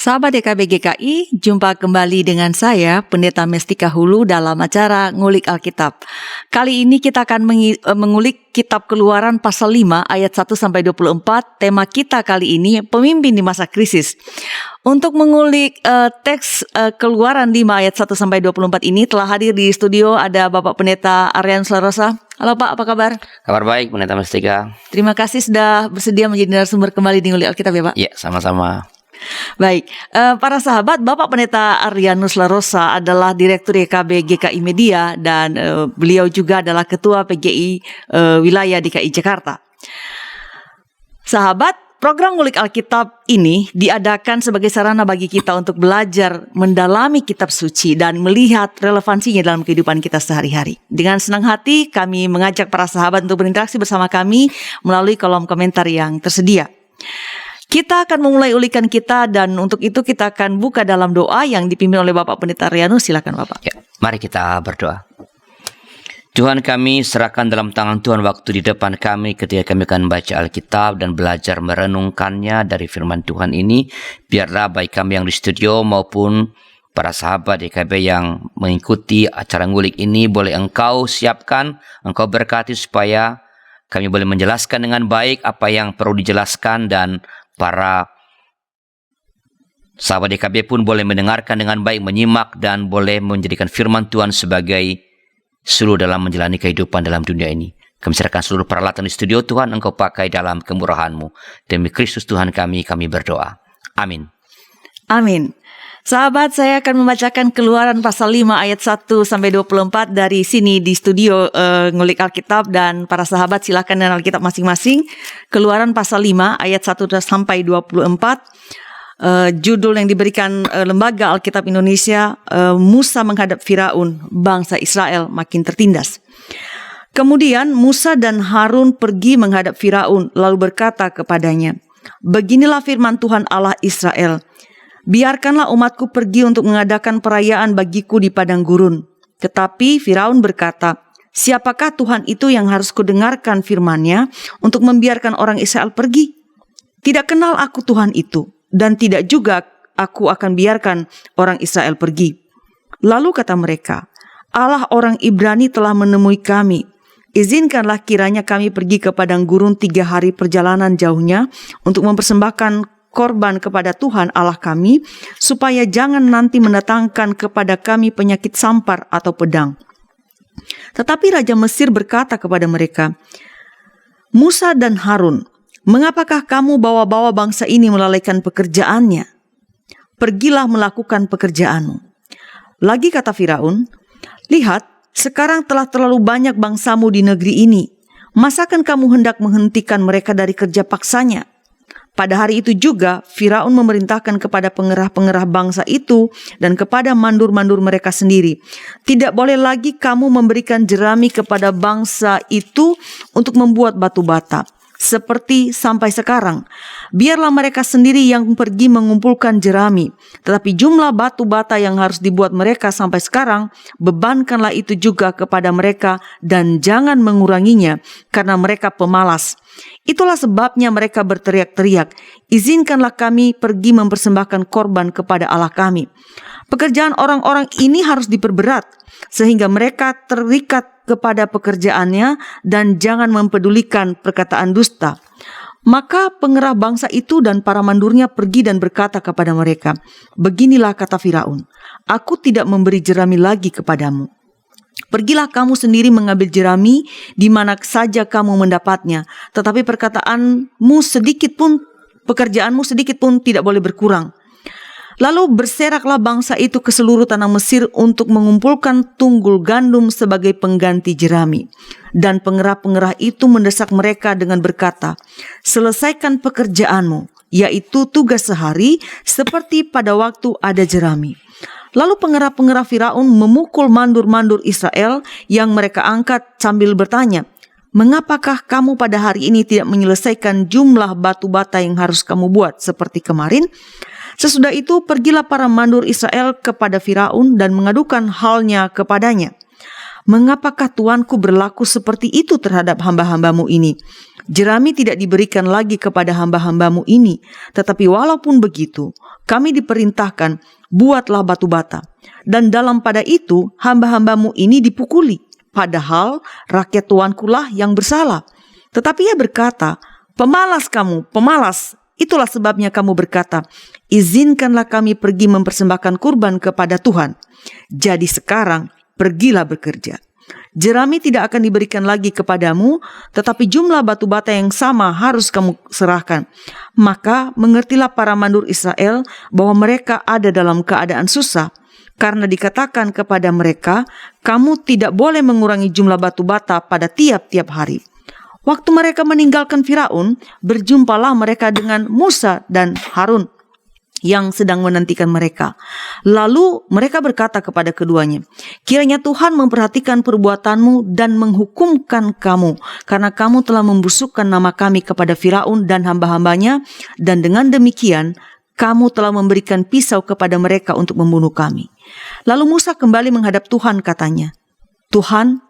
Sahabat DKB GKI, jumpa kembali dengan saya, Pendeta Mestika Hulu dalam acara Ngulik Alkitab. Kali ini kita akan mengulik Kitab Keluaran pasal 5 ayat 1-24. Tema kita kali ini, pemimpin di masa krisis. Untuk mengulik teks Keluaran 5 ayat 1-24 ini telah hadir di studio ada Bapak Pendeta Arianus Larosa. Halo Pak, apa kabar? Kabar baik, Pendeta Mestika. Terima kasih sudah bersedia menjadi narasumber kembali di Ngulik Alkitab ya Pak. Iya, sama-sama. Baik, para sahabat, Bapak Pendeta Arianus Larosa adalah Direktur YKB GKI Media dan beliau juga adalah Ketua PGI Wilayah DKI Jakarta. Sahabat, program Ngulik Alkitab ini diadakan sebagai sarana bagi kita untuk belajar mendalami kitab suci dan melihat relevansinya dalam kehidupan kita sehari-hari. Dengan senang hati kami mengajak para sahabat untuk berinteraksi bersama kami melalui kolom komentar yang tersedia. Kita akan memulai ulikan kita dan untuk itu kita akan buka dalam doa yang dipimpin oleh Bapak Pendeta Arianus. Silakan Bapak. Ya, mari kita berdoa. Tuhan, kami serahkan dalam tangan Tuhan waktu di depan kami ketika kami akan baca Alkitab dan belajar merenungkannya dari firman Tuhan ini. Biarlah baik kami yang di studio maupun para sahabat DKB yang mengikuti acara ngulik ini boleh Engkau siapkan, Engkau berkati supaya kami boleh menjelaskan dengan baik apa yang perlu dijelaskan dan para sahabat DKB pun boleh mendengarkan dengan baik, menyimak dan boleh menjadikan firman Tuhan sebagai suluh dalam menjalani kehidupan dalam dunia ini. Kami serahkan seluruh peralatan di studio Tuhan, Engkau pakai dalam kemurahan-Mu. Demi Kristus Tuhan kami berdoa. Amin. Amin. Sahabat, saya akan membacakan Keluaran pasal 5 ayat 1-24 dari sini di studio Ngulik Alkitab, dan para sahabat silakan dengan Alkitab masing-masing. Keluaran pasal 5 ayat 1-24. Judul yang diberikan Lembaga Alkitab Indonesia, Musa menghadap Firaun, bangsa Israel makin tertindas. Kemudian Musa dan Harun pergi menghadap Firaun lalu berkata kepadanya, "Beginilah firman Tuhan Allah Israel. Biarkanlah umatku pergi untuk mengadakan perayaan bagiku di padang gurun." Tetapi Firaun berkata, "Siapakah Tuhan itu yang harus kudengarkan firman-Nya untuk membiarkan orang Israel pergi? Tidak kenal aku Tuhan itu, dan tidak juga aku akan biarkan orang Israel pergi." Lalu kata mereka, "Allah orang Ibrani telah menemui kami. Izinkanlah kiranya kami pergi ke padang gurun 3 hari perjalanan jauhnya untuk mempersembahkan korban kepada Tuhan Allah kami, supaya jangan nanti mendatangkan kepada kami penyakit sampar atau pedang." Tetapi Raja Mesir berkata kepada mereka, "Musa dan Harun, mengapakah kamu bawa-bawa bangsa ini melalaikan pekerjaannya? Pergilah melakukan pekerjaanmu." Lagi kata Firaun, "Lihat, sekarang telah terlalu banyak bangsamu di negeri ini. Masakan kamu hendak menghentikan mereka dari kerja paksanya?" Pada hari itu juga Firaun memerintahkan kepada pengerah-pengerah bangsa itu dan kepada mandur-mandur mereka sendiri, "Tidak boleh lagi kamu memberikan jerami kepada bangsa itu untuk membuat batu bata, seperti sampai sekarang. Biarlah mereka sendiri yang pergi mengumpulkan jerami. Tetapi jumlah batu bata yang harus dibuat mereka sampai sekarang, bebankanlah itu juga kepada mereka dan jangan menguranginya, karena mereka pemalas. Itulah sebabnya mereka berteriak-teriak, 'Izinkanlah kami pergi mempersembahkan korban kepada Allah kami.' Pekerjaan orang-orang ini harus diperberat, sehingga mereka terikat kepada pekerjaannya dan jangan mempedulikan perkataan dusta." Maka pengerah bangsa itu dan para mandurnya pergi dan berkata kepada mereka, "Beginilah kata Firaun, aku tidak memberi jerami lagi kepadamu. Pergilah kamu sendiri mengambil jerami di mana saja kamu mendapatnya, tetapi pekerjaanmu sedikit pun tidak boleh berkurang." Lalu berseraklah bangsa itu ke seluruh tanah Mesir untuk mengumpulkan tunggul gandum sebagai pengganti jerami. Dan pengerah-pengerah itu mendesak mereka dengan berkata, "Selesaikan pekerjaanmu, yaitu tugas sehari seperti pada waktu ada jerami." Lalu pengerah-pengerah Firaun memukul mandur-mandur Israel yang mereka angkat sambil bertanya, "Mengapakah kamu pada hari ini tidak menyelesaikan jumlah batu bata yang harus kamu buat seperti kemarin?" Sesudah itu pergilah para mandur Israel kepada Firaun dan mengadukan halnya kepadanya. Mengapakah tuanku berlaku seperti itu terhadap hamba-hambamu ini? Jerami tidak diberikan lagi kepada hamba-hambamu ini. Tetapi walaupun begitu, kami diperintahkan, buatlah batu bata. Dan dalam pada itu, hamba-hambamu ini dipukuli. Padahal rakyat tuankulah yang bersalah. Tetapi ia berkata, pemalas kamu, pemalas. Itulah sebabnya kamu berkata, izinkanlah kami pergi mempersembahkan kurban kepada Tuhan. Jadi sekarang, pergilah bekerja. Jerami tidak akan diberikan lagi kepadamu, tetapi jumlah batu bata yang sama harus kamu serahkan. Maka mengertilah para mandur Israel bahwa mereka ada dalam keadaan susah. Karena dikatakan kepada mereka, kamu tidak boleh mengurangi jumlah batu bata pada tiap-tiap hari. Waktu mereka meninggalkan Firaun, berjumpalah mereka dengan Musa dan Harun yang sedang menantikan mereka. Lalu mereka berkata kepada keduanya, kiranya Tuhan memperhatikan perbuatanmu dan menghukumkan kamu, karena kamu telah membusukkan nama kami kepada Firaun dan hamba-hambanya, dan dengan demikian kamu telah memberikan pisau kepada mereka untuk membunuh kami. Lalu Musa kembali menghadap Tuhan, katanya, Tuhan,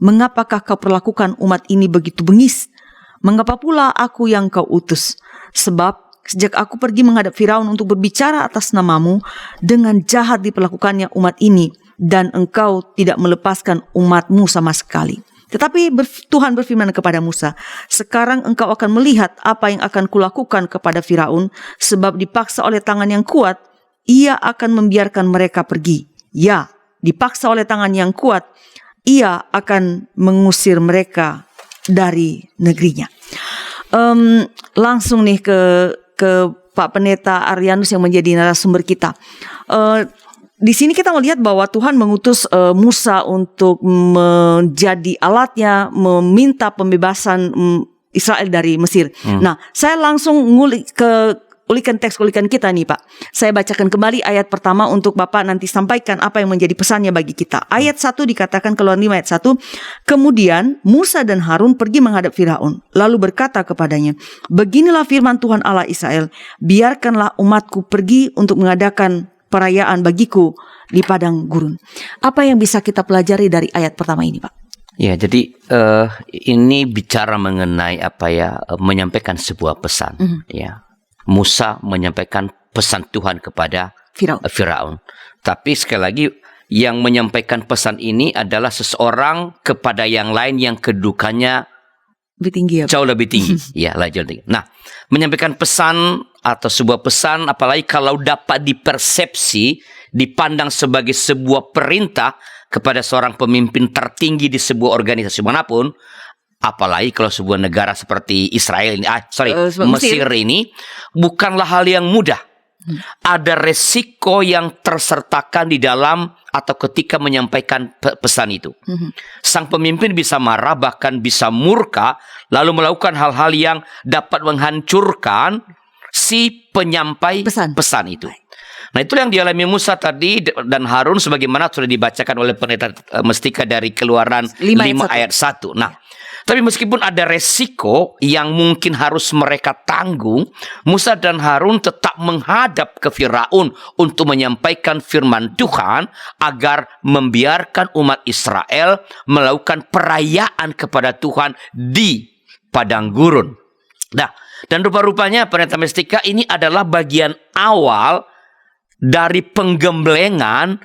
mengapakah kau perlakukan umat ini begitu bengis? Mengapa pula aku yang kau utus? Sebab sejak aku pergi menghadap Firaun untuk berbicara atas namamu, dengan jahat diperlakukannya umat ini, dan engkau tidak melepaskan umatmu sama sekali. Tetapi Tuhan berfirman kepada Musa, sekarang engkau akan melihat apa yang akan kulakukan kepada Firaun, sebab dipaksa oleh tangan yang kuat, ia akan membiarkan mereka pergi. Ya, dipaksa oleh tangan yang kuat, ia akan mengusir mereka dari negerinya. Langsung nih ke Pak Pendeta Arianus yang menjadi narasumber kita. Di sini kita melihat bahwa Tuhan mengutus Musa untuk menjadi alatnya, meminta pembebasan Israel dari Mesir. Nah, saya langsung ulikan kita nih Pak. Saya bacakan kembali ayat pertama untuk Bapak nanti sampaikan apa yang menjadi pesannya bagi kita. Ayat 1 dikatakan, Keluaran 5 ayat 1. Kemudian Musa dan Harun pergi menghadap Firaun, lalu berkata kepadanya, beginilah firman Tuhan Allah Israel, biarkanlah umatku pergi untuk mengadakan perayaan bagiku di padang gurun. Apa yang bisa kita pelajari dari ayat pertama ini, Pak? Ya, jadi ini bicara mengenai menyampaikan sebuah pesan. Ya, Musa menyampaikan pesan Tuhan kepada Firaun. Tapi sekali lagi, yang menyampaikan pesan ini adalah seseorang kepada yang lain yang kedudukannya lebih tinggi, ya, jauh lebih tinggi. Ya, jauh tinggi. Nah, menyampaikan pesan atau sebuah pesan, apalagi kalau dapat dipersepsi, dipandang sebagai sebuah perintah kepada seorang pemimpin tertinggi di sebuah organisasi manapun, apalagi kalau sebuah negara seperti Israel ini, Mesir ini, bukanlah hal yang mudah. Ada resiko yang tersertakan di dalam atau ketika menyampaikan pesan itu. Sang pemimpin bisa marah, bahkan bisa murka, lalu melakukan hal-hal yang dapat menghancurkan si penyampai pesan itu. Nah, itulah yang dialami Musa tadi dan Harun sebagaimana sudah dibacakan oleh Pendeta Mestika dari Keluaran 5 ayat 1. Nah, tapi meskipun ada resiko yang mungkin harus mereka tanggung, Musa dan Harun tetap menghadap ke Firaun untuk menyampaikan firman Tuhan agar membiarkan umat Israel melakukan perayaan kepada Tuhan di padang gurun. Nah, dan rupa-rupanya Pendeta Mestika ini adalah bagian awal dari penggemblengan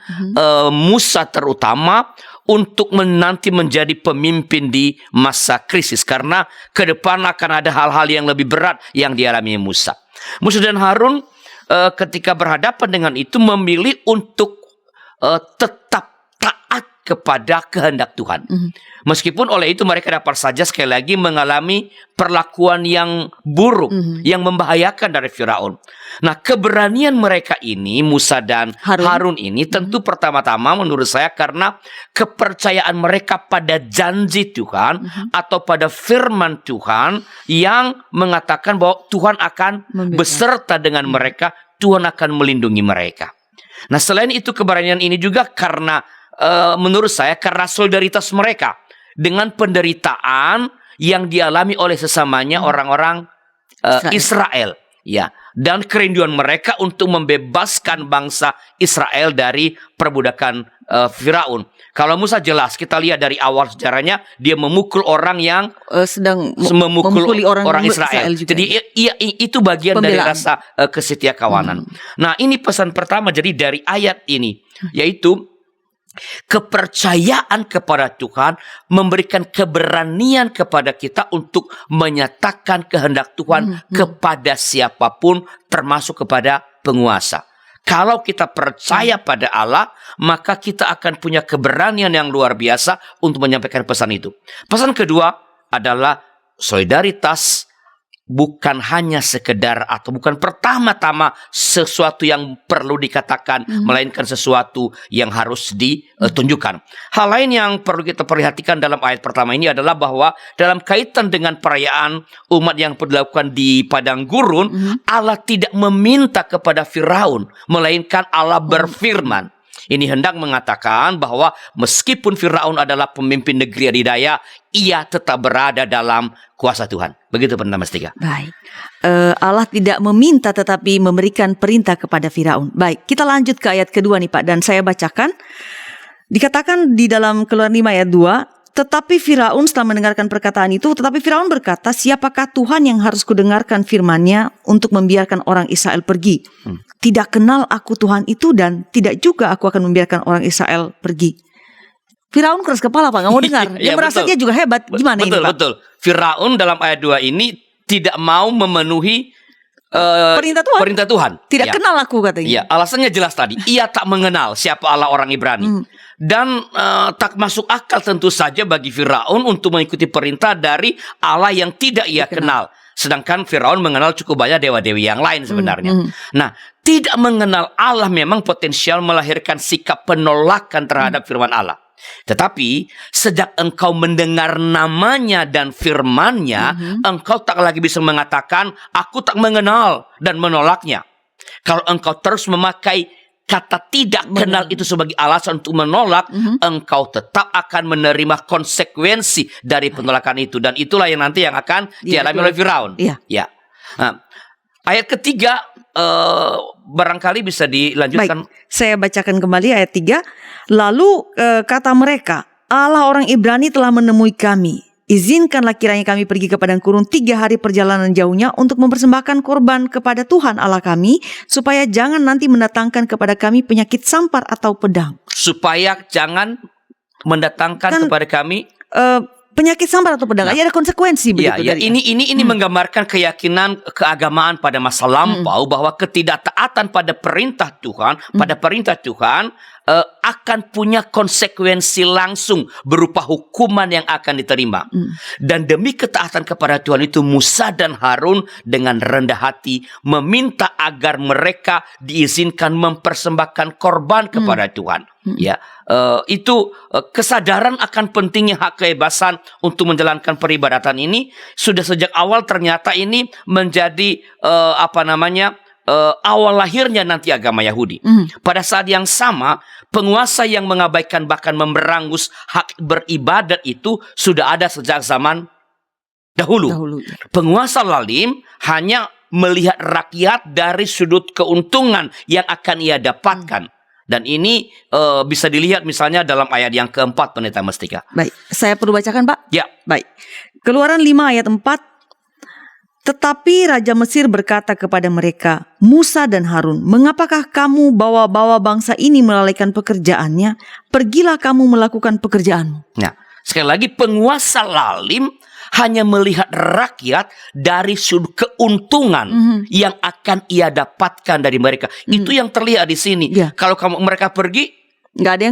Musa terutama untuk nanti menjadi pemimpin di masa krisis. Karena ke depan akan ada hal-hal yang lebih berat yang dialami Musa. Musa dan Harun ketika berhadapan dengan itu memilih untuk tetap taat kepada kehendak Tuhan. Meskipun oleh itu mereka dapat saja sekali lagi mengalami perlakuan yang buruk, yang membahayakan dari Firaun. Nah, keberanian mereka ini, Musa dan Harun ini tentu pertama-tama menurut saya karena kepercayaan mereka pada janji Tuhan atau pada firman Tuhan yang mengatakan bahwa Tuhan akan beserta dengan mereka, Tuhan akan melindungi mereka. Nah, selain itu keberanian ini juga karena menurut saya karena solidaritas mereka dengan penderitaan yang dialami oleh sesamanya orang-orang Israel Ya, dan kerinduan mereka untuk membebaskan bangsa Israel dari perbudakan Firaun. Kalau Musa jelas, kita lihat dari awal sejarahnya, dia memukul orang yang sedang memukul memukuli orang Israel. juga. Jadi itu bagian dari Pembelaan. rasa kesetiakawanan. Nah, ini pesan pertama jadi dari ayat ini, yaitu kepercayaan kepada Tuhan memberikan keberanian kepada kita untuk menyatakan kehendak Tuhan kepada siapapun, termasuk kepada penguasa. Kalau kita percaya pada Allah, maka kita akan punya keberanian yang luar biasa untuk menyampaikan pesan itu. Pesan kedua adalah solidaritas. Bukan hanya sekedar atau bukan pertama-tama sesuatu yang perlu dikatakan, melainkan sesuatu yang harus ditunjukkan. Hal lain yang perlu kita perhatikan dalam ayat pertama ini adalah bahwa dalam kaitan dengan perayaan umat yang dilakukan di padang gurun, Allah tidak meminta kepada Firaun, melainkan Allah berfirman. Ini hendak mengatakan bahwa meskipun Firaun adalah pemimpin negeri adidaya, ia tetap berada dalam kuasa Tuhan. Begitu Perdana Mas Tika. Baik. Allah tidak meminta tetapi memberikan perintah kepada Firaun. Baik, kita lanjut ke ayat kedua nih Pak, dan saya bacakan. Dikatakan di dalam Keluaran 5 ayat 2, tetapi Firaun setelah mendengarkan perkataan itu, tetapi Firaun berkata, siapakah Tuhan yang harus kudengarkan firman-Nya untuk membiarkan orang Israel pergi? Tidak kenal aku Tuhan itu, dan tidak juga aku akan membiarkan orang Israel pergi. Firaun keras kepala Pak, gak mau dengar. Dia merasa dia juga hebat. Gimana ini Pak? Betul. Firaun dalam ayat 2 ini tidak mau memenuhi perintah Tuhan. Tidak kenal aku katanya. Iya, alasannya jelas tadi. Ia tak mengenal siapa Allah orang Ibrani. Dan tak masuk akal tentu saja bagi Firaun untuk mengikuti perintah dari Allah yang tidak ia kenal. Sedangkan Firaun mengenal cukup banyak dewa-dewi yang lain sebenarnya. Nah, tidak mengenal Allah memang potensial melahirkan sikap penolakan terhadap firman Allah. Tetapi sejak engkau mendengar namanya dan firman-Nya, engkau tak lagi bisa mengatakan aku tak mengenal dan menolaknya. Kalau engkau terus memakai kata tidak kenal itu sebagai alasan untuk menolak, engkau tetap akan menerima konsekuensi dari penolakan itu, dan itulah yang nanti yang akan dialami oleh Firaun. Ya. Nah, ayat ketiga barangkali bisa dilanjutkan. Baik, saya bacakan kembali ayat 3. Lalu kata mereka, Allah orang Ibrani telah menemui kami. Izinkanlah kiranya kami pergi ke padang gurun 3 hari perjalanan jauhnya untuk mempersembahkan korban kepada Tuhan Allah kami, supaya jangan nanti mendatangkan kepada kami penyakit sampar atau pedang. Supaya jangan mendatangkan kepada kami penyakit sampar atau pedang. Ada konsekuensi begitu. Ya, ini menggambarkan keyakinan keagamaan pada masa lampau bahwa ketidaktaatan pada perintah Tuhan, akan punya konsekuensi langsung berupa hukuman yang akan diterima. Dan demi ketaatan kepada Tuhan itu, Musa dan Harun dengan rendah hati meminta agar mereka diizinkan mempersembahkan korban kepada Tuhan. Ya, itu kesadaran akan pentingnya hak kebebasan untuk menjalankan peribadatan ini sudah sejak awal. Ternyata ini menjadi awal lahirnya nanti agama Yahudi. Pada saat yang sama, penguasa yang mengabaikan bahkan memberangus hak beribadat itu sudah ada sejak zaman dahulu. Penguasa lalim hanya melihat rakyat dari sudut keuntungan yang akan ia dapatkan. Dan ini bisa dilihat misalnya dalam ayat yang keempat, Pendeta Mestika. Baik, saya perlu bacakan Pak? Ya. Baik. Keluaran 5 ayat 4. Tetapi Raja Mesir berkata kepada mereka, Musa dan Harun, mengapakah kamu bawa-bawa bangsa ini melalaikan pekerjaannya? Pergilah kamu melakukan pekerjaanmu. Nah, sekali lagi penguasa lalim hanya melihat rakyat dari sudut keuntungan yang akan ia dapatkan dari mereka. Itu yang terlihat di sini. Kalau mereka pergi, nggak ada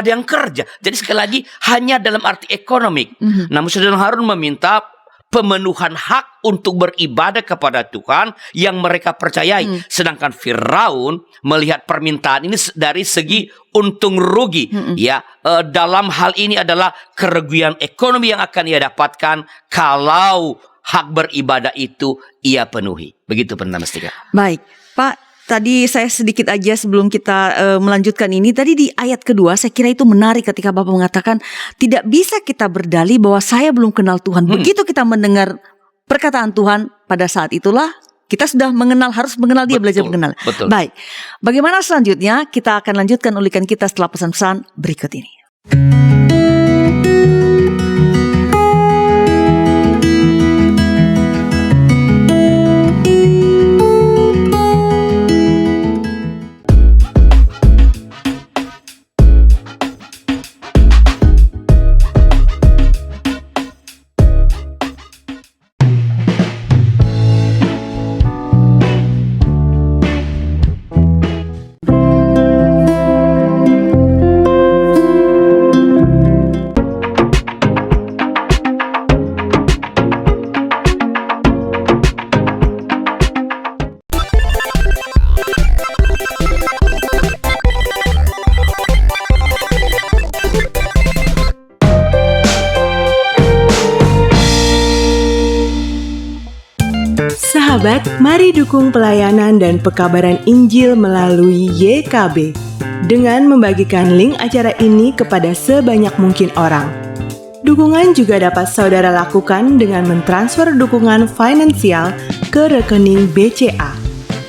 yang kerja. Jadi sekali lagi hanya dalam arti ekonomi. Nah, Musa dan Harun meminta pemenuhan hak untuk beribadah kepada Tuhan yang mereka percayai. Sedangkan Firaun melihat permintaan ini dari segi untung rugi. Dalam hal ini adalah kerugian ekonomi yang akan ia dapatkan kalau hak beribadah itu ia penuhi. Begitu Pendeta Mestika. Baik, Pak. Tadi saya sedikit aja sebelum kita melanjutkan ini. Tadi di ayat kedua saya kira itu menarik ketika Bapak mengatakan tidak bisa kita berdalih bahwa saya belum kenal Tuhan. Begitu kita mendengar perkataan Tuhan, pada saat itulah Kita sudah harus mengenal dia, belajar mengenal. Betul. Baik, bagaimana selanjutnya? Kita akan lanjutkan ulikan kita setelah pesan-pesan berikut ini. Sahabat, mari dukung pelayanan dan pekabaran Injil melalui YKB dengan membagikan link acara ini kepada sebanyak mungkin orang. Dukungan juga dapat saudara lakukan dengan mentransfer dukungan finansial ke rekening BCA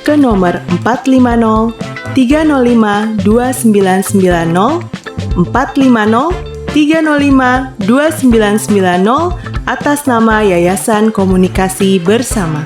ke nomor 450 305 2990 450 305 2990 atas nama Yayasan Komunikasi Bersama.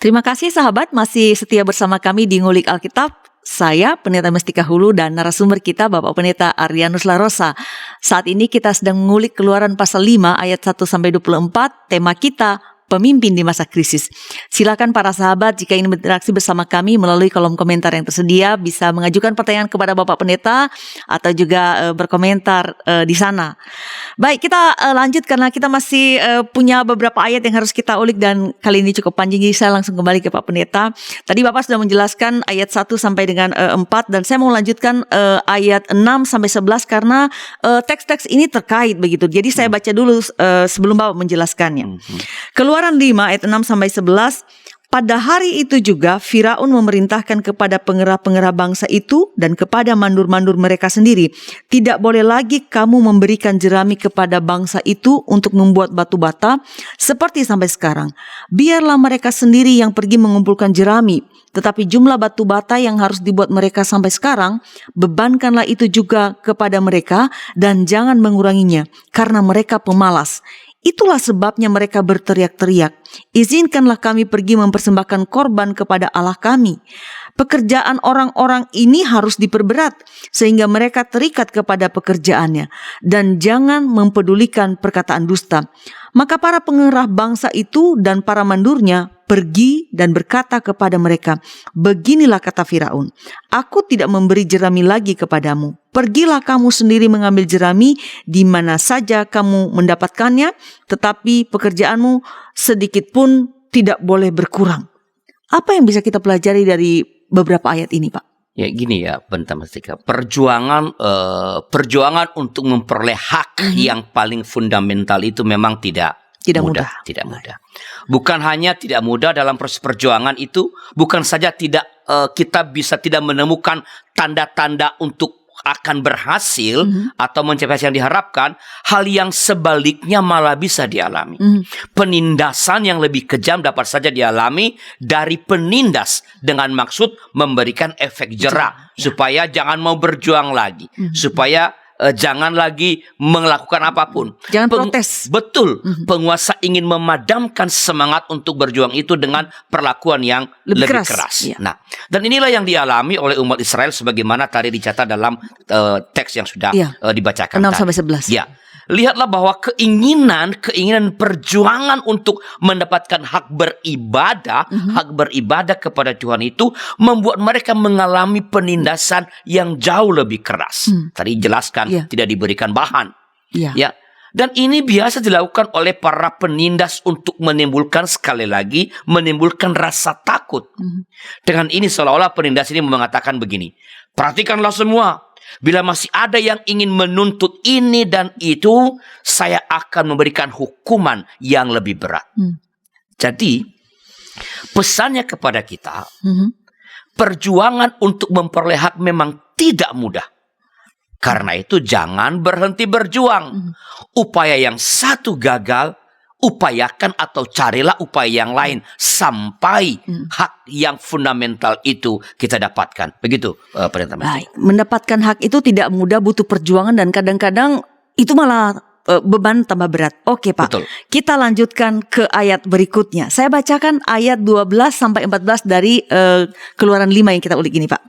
Terima kasih sahabat, masih setia bersama kami di Ngulik Alkitab. Saya Pendeta Mestika Hulu dan narasumber kita Bapak Pendeta Arianus Larosa. Saat ini kita sedang mengulik Keluaran pasal 5 ayat 1-24, tema kita pemimpin di masa krisis. Silakan para sahabat jika ingin berinteraksi bersama kami melalui kolom komentar yang tersedia, bisa mengajukan pertanyaan kepada Bapak Pendeta atau juga berkomentar di sana. Baik, kita lanjut karena kita masih punya beberapa ayat yang harus kita ulik dan kali ini cukup panjang, jadi saya langsung kembali ke Pak Pendeta. Tadi Bapak sudah menjelaskan ayat 1 sampai dengan 4 dan saya mau lanjutkan ayat 6 sampai 11 karena teks-teks ini terkait begitu. Jadi saya baca dulu sebelum Bapak menjelaskannya. Keluaran 5 ayat 6 sampai 11. Pada hari itu juga Firaun memerintahkan kepada pengerah-pengerah bangsa itu dan kepada mandur-mandur mereka sendiri, tidak boleh lagi kamu memberikan jerami kepada bangsa itu untuk membuat batu bata seperti sampai sekarang. Biarlah mereka sendiri yang pergi mengumpulkan jerami, tetapi jumlah batu bata yang harus dibuat mereka sampai sekarang, bebankanlah itu juga kepada mereka dan jangan menguranginya, karena mereka pemalas. Itulah sebabnya mereka berteriak-teriak, izinkanlah kami pergi mempersembahkan korban kepada Allah kami. Pekerjaan orang-orang ini harus diperberat, sehingga mereka terikat kepada pekerjaannya, dan jangan mempedulikan perkataan dusta. Maka para pengerah bangsa itu dan para mandurnya pergi dan berkata kepada mereka, beginilah kata Firaun, aku tidak memberi jerami lagi kepadamu. Pergilah kamu sendiri mengambil jerami di mana saja kamu mendapatkannya, tetapi pekerjaanmu sedikit pun tidak boleh berkurang. Apa yang bisa kita pelajari dari beberapa ayat ini, Pak? Ya gini ya, Pendeta Mestika, perjuangan untuk memperoleh hak yang paling fundamental itu memang tidak mudah. Tidak mudah. Bukan hanya tidak mudah dalam proses perjuangan itu, bukan saja tidak kita bisa tidak menemukan tanda-tanda untuk akan berhasil atau mencapai yang diharapkan, hal yang sebaliknya malah bisa dialami. Penindasan yang lebih kejam dapat saja dialami dari penindas dengan maksud memberikan efek jera supaya jangan mau berjuang lagi, supaya jangan lagi melakukan apapun. Jangan protes. Betul. Penguasa ingin memadamkan semangat untuk berjuang itu dengan perlakuan yang lebih keras. Ya. Nah, dan inilah yang dialami oleh umat Israel sebagaimana tadi dicatat dalam teks yang sudah dibacakan 6 sampai 11. Ya. Lihatlah bahwa keinginan perjuangan untuk mendapatkan hak beribadah kepada Tuhan itu membuat mereka mengalami penindasan yang jauh lebih keras. Tadi jelaskan tidak diberikan bahan. Ya. Dan ini biasa dilakukan oleh para penindas untuk menimbulkan rasa takut. Dengan ini seolah-olah penindas ini mengatakan begini, perhatikanlah semua, bila masih ada yang ingin menuntut ini dan itu, saya akan memberikan hukuman yang lebih berat. Jadi, pesannya kepada kita, perjuangan untuk memperoleh hak memang tidak mudah. Karena itu jangan berhenti berjuang. Upaya yang satu gagal, upayakan atau carilah upaya yang lain sampai hak yang fundamental itu kita dapatkan. Begitu, Pendeta Mesti. Baik, mendapatkan hak itu tidak mudah, butuh perjuangan dan kadang-kadang itu malah beban tambah berat. Oke Pak, Betul. kita lanjutkan ke ayat berikutnya. Saya bacakan ayat 12 sampai 14 dari Keluaran 5 yang kita ulik ini Pak.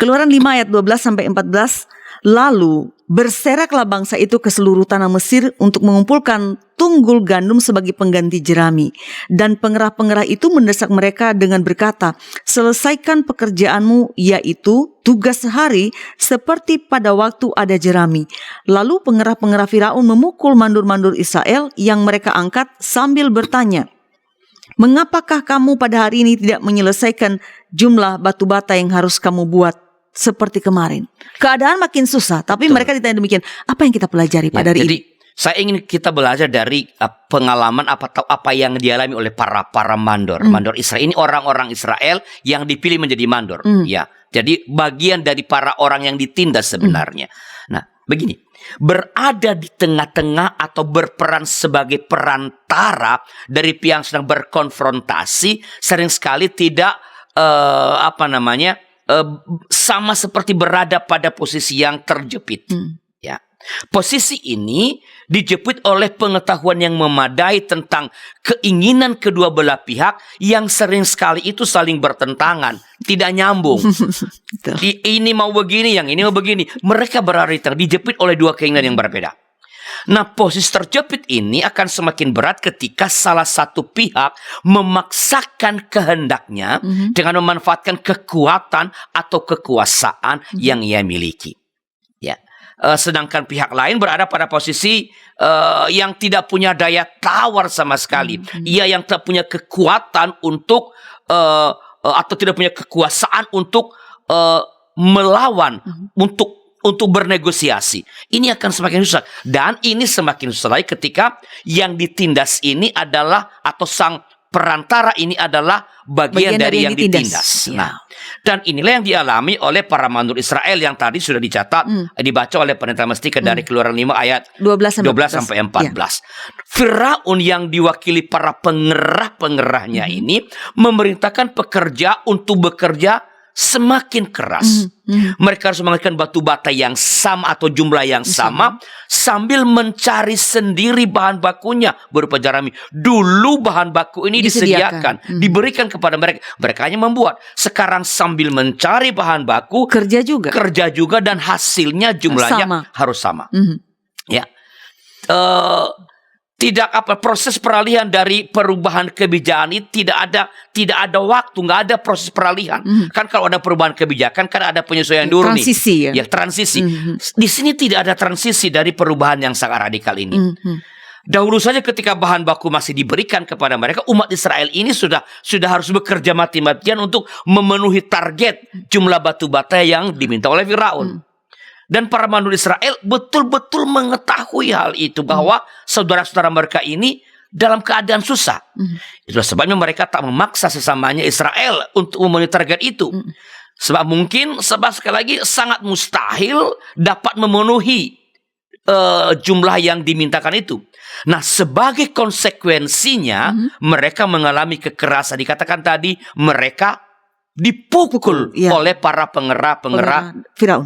Keluaran 5 ayat 12 sampai 14. Lalu berseraklah bangsa itu ke seluruh tanah Mesir untuk mengumpulkan tunggul gandum sebagai pengganti jerami. Dan pengerah-pengerah itu mendesak mereka dengan berkata, selesaikan pekerjaanmu, yaitu tugas sehari seperti pada waktu ada jerami. Lalu pengerah-pengerah Firaun memukul mandur-mandur Israel yang mereka angkat sambil bertanya, mengapakah kamu pada hari ini tidak menyelesaikan jumlah batu bata yang harus kamu buat seperti kemarin? Keadaan makin susah, tapi mereka ditanya demikian. Apa yang kita pelajari Pak dari Jadi, ini? saya ingin kita belajar dari pengalaman apa yang dialami oleh para mandor Israel. Ini orang-orang Israel yang dipilih menjadi mandor. Ya, jadi bagian dari para orang yang ditindas sebenarnya. Nah, begini, berada di tengah-tengah atau berperan sebagai perantara dari pihak yang sedang berkonfrontasi sering sekali tidak sama seperti berada pada posisi yang terjepit. Ya, posisi ini dijepit oleh pengetahuan yang memadai tentang keinginan kedua belah pihak yang sering sekali itu saling bertentangan, tidak nyambung. Ini mau begini, yang ini mau begini. Mereka berada di tengah, dijepit oleh dua keinginan yang berbeda. Nah, posisi terjepit ini akan semakin berat ketika salah satu pihak memaksakan kehendaknya dengan memanfaatkan kekuatan atau kekuasaan yang ia miliki. Ya, sedangkan pihak lain berada pada posisi yang tidak punya daya tawar sama sekali. Ia yang tidak punya kekuatan untuk atau tidak punya kekuasaan untuk melawan, untuk bernegosiasi. Ini akan semakin susah. Dan ini semakin susah lagi ketika yang ditindas ini adalah, atau sang perantara ini adalah bagian dari yang ditindas. Ya. Nah, dan inilah yang dialami oleh para mandor Israel yang tadi sudah dicatat, dibaca oleh Pendeta Mesti dari Keluaran 5 ayat 12 sampai 14. Ya. Firaun yang diwakili para pengerah-pengerahnya ini memerintahkan pekerja untuk bekerja semakin keras. Mereka harus menggunakan batu bata yang sama atau jumlah yang sama sambil mencari sendiri bahan bakunya berupa jerami. Dulu bahan baku ini disediakan, diberikan kepada mereka. Mereka hanya membuat. Sekarang sambil mencari bahan baku, kerja juga dan hasilnya jumlahnya harus sama. Ya. Proses peralihan dari perubahan kebijakan ini tidak ada waktu, nggak ada proses peralihan. Kan kalau ada perubahan kebijakan kan ada penyesuaian dulu transisi, nih. Ya, transisi. Di sini tidak ada transisi dari perubahan yang sangat radikal ini. Dahulu saja ketika bahan baku masih diberikan kepada mereka, umat Israel ini sudah harus bekerja mati-matian untuk memenuhi target jumlah batu bata yang diminta oleh Firaun. Dan para mandor Israel betul-betul mengetahui hal itu, bahwa saudara-saudara mereka ini dalam keadaan susah. Itulah sebabnya mereka tak memaksa sesamanya Israel untuk memenuhi target itu. Sebab sekali lagi sangat mustahil dapat memenuhi jumlah yang dimintakan itu. Nah, sebagai konsekuensinya mereka mengalami kekerasan. Dikatakan tadi mereka dipukul oleh para pengerah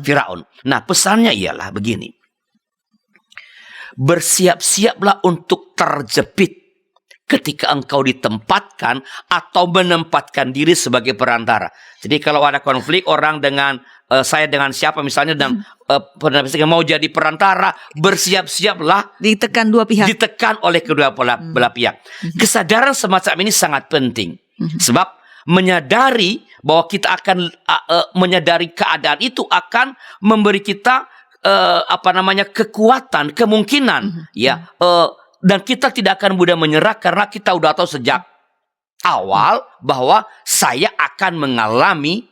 Firaun. Nah, pesannya ialah begini. Bersiap-siaplah untuk terjepit ketika engkau ditempatkan atau menempatkan diri sebagai perantara. Jadi kalau ada konflik orang dengan saya dengan siapa misalnya, dan mau jadi perantara, bersiap-siaplah ditekan dua pihak. Ditekan oleh kedua belah pihak. Kesadaran semacam ini sangat penting. Sebab menyadari bahwa kita akan menyadari keadaan itu akan memberi kita kekuatan, kemungkinan, dan kita tidak akan mudah menyerah karena kita udah tahu sejak awal bahwa saya akan mengalami